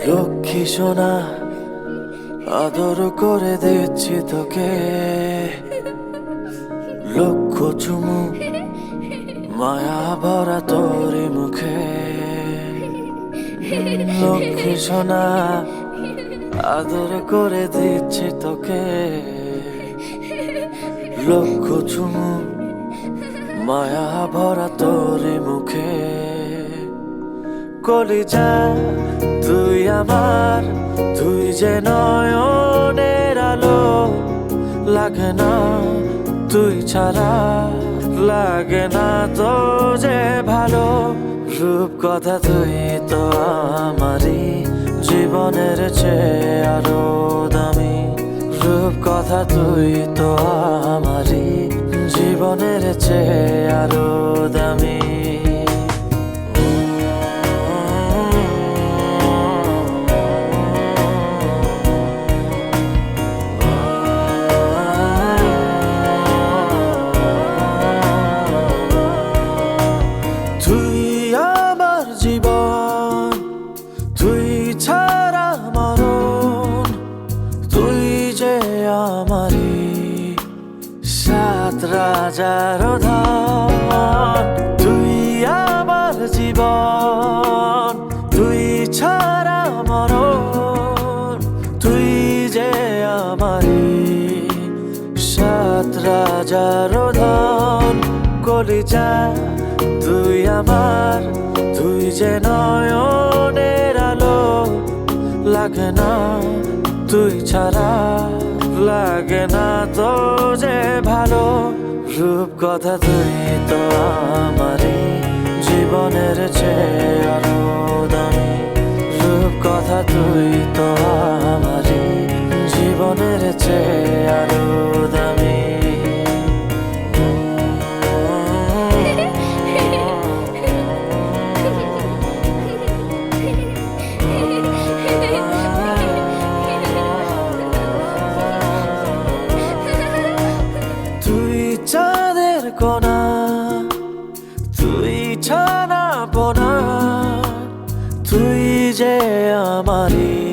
লক্ষ্মী সোনা আদর করে দিচ্ছি তোকে, লক্ষ চুমু মায়া ভরা তোরি মুখে। লক্ষ্মী সোনা আদর করে দিচ্ছি তোকে, লক্ষ চুমু মায়া ভরা তোরি মুখে। কলিজা তুই আমার, তুই যে নয়নের আলো, লাগে না তুই ছাড়া, লাগে না তো যে ভালো। রূপ কথা তুই তো আমারই, জীবনের চেয়ে আরো দামি। রূপ কথা তুই তো আমারই, জীবনের চেয়ে আরো দামি। তুই আমার জীবন, তুই ছাড়া মরণ, তুই যে আমারই সাত রাজার ধন। তুই আমার জীবন, তুই ছাড়া মরণ, তুই যে আমারই সাত রাজার ধন। কলিজা তুই আমার, তুই যে নয়নের আলো, লাগে না তুই ছাড়া, লাগে না তো যে ভালো। রূপ কথা তুই তো আমারই, জীবনের চেয়ে আরো দামি। রূপ কথা তুই তো আমারই, জীবনের চেয়ে আরো দামি। তুই চাঁদের কোনা, তুই ছানা পোনা, তুই যে আমারই